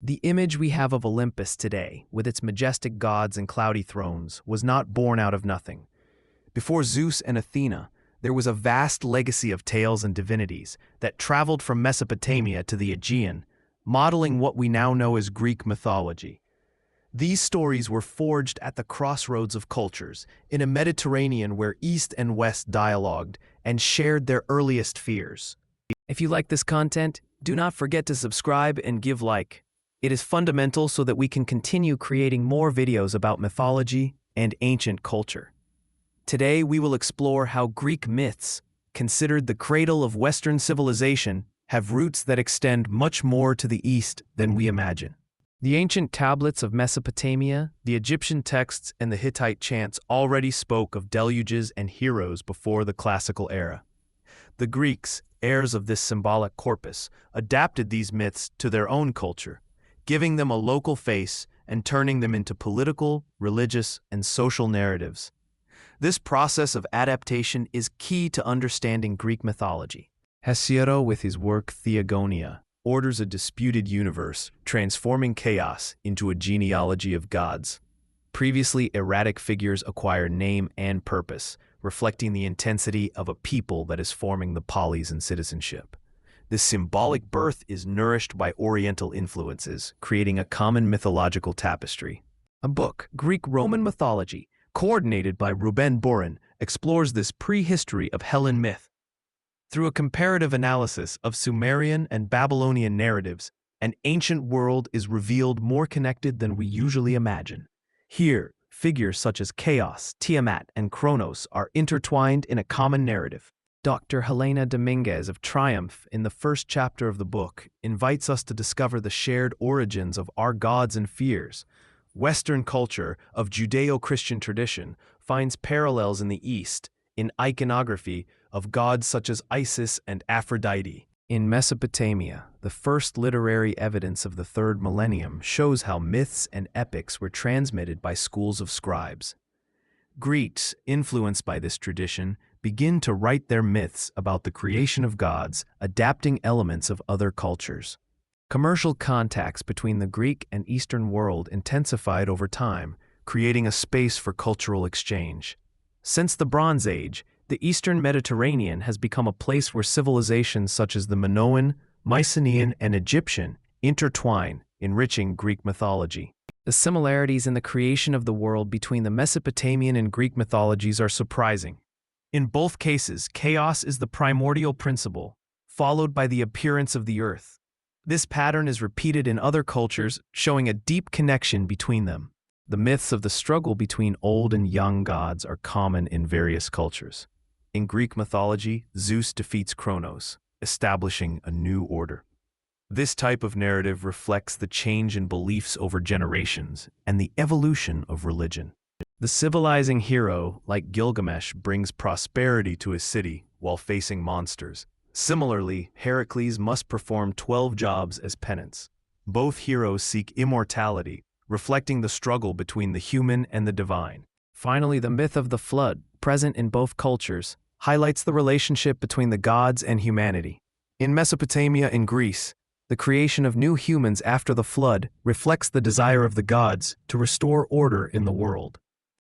The image we have of Olympus today, with its majestic gods and cloudy thrones, was not born out of nothing. Before Zeus and Athena, there was a vast legacy of tales and divinities that traveled from Mesopotamia to the Aegean, modeling what we now know as Greek mythology. These stories were forged at the crossroads of cultures, in a Mediterranean where East and West dialogued and shared their earliest fears. If you like this content, do not forget to subscribe and give like. It is fundamental so that we can continue creating more videos about mythology and ancient culture. Today we will explore how Greek myths, considered the cradle of Western civilization, have roots that extend much more to the East than we imagine. The ancient tablets of Mesopotamia, the Egyptian texts, and the Hittite chants already spoke of deluges and heroes before the classical era. The Greeks, heirs of this symbolic corpus, adapted these myths to their own culture, giving them a local face and turning them into political, religious, and social narratives. This process of adaptation is key to understanding Greek mythology. Hesiod, with his work Theogonia, orders a disputed universe, transforming chaos into a genealogy of gods. Previously erratic figures acquire name and purpose, reflecting the intensity of a people that is forming the polis and citizenship. This symbolic birth is nourished by Oriental influences, creating a common mythological tapestry. A book, Greek-Roman Mythology, coordinated by Ruben Borin, explores this prehistory of Hellenic myth. Through a comparative analysis of Sumerian and Babylonian narratives, an ancient world is revealed more connected than we usually imagine. Here, figures such as Chaos, Tiamat, and Kronos are intertwined in a common narrative. Dr. Helena Dominguez of Triumph, in the first chapter of the book, invites us to discover the shared origins of our gods and fears. Western culture of Judeo-Christian tradition finds parallels in the East, in iconography of gods such as Isis and Aphrodite. In Mesopotamia, the first literary evidence of the third millennium shows how myths and epics were transmitted by schools of scribes. Greeks, influenced by this tradition, begin to write their myths about the creation of gods, adapting elements of other cultures. Commercial contacts between the Greek and Eastern world intensified over time, creating a space for cultural exchange. Since the Bronze Age, the Eastern Mediterranean has become a place where civilizations such as the Minoan, Mycenaean, and Egyptian intertwine, enriching Greek mythology. The similarities in the creation of the world between the Mesopotamian and Greek mythologies are surprising. In both cases, chaos is the primordial principle, followed by the appearance of the earth. This pattern is repeated in other cultures, showing a deep connection between them. The myths of the struggle between old and young gods are common in various cultures. In Greek mythology, Zeus defeats Kronos, establishing a new order. This type of narrative reflects the change in beliefs over generations and the evolution of religion. The civilizing hero, like Gilgamesh, brings prosperity to his city while facing monsters. Similarly, Heracles must perform 12 jobs as penance. Both heroes seek immortality, reflecting the struggle between the human and the divine. Finally, the myth of the flood, present in both cultures, highlights the relationship between the gods and humanity. In Mesopotamia and Greece, the creation of new humans after the flood reflects the desire of the gods to restore order in the world.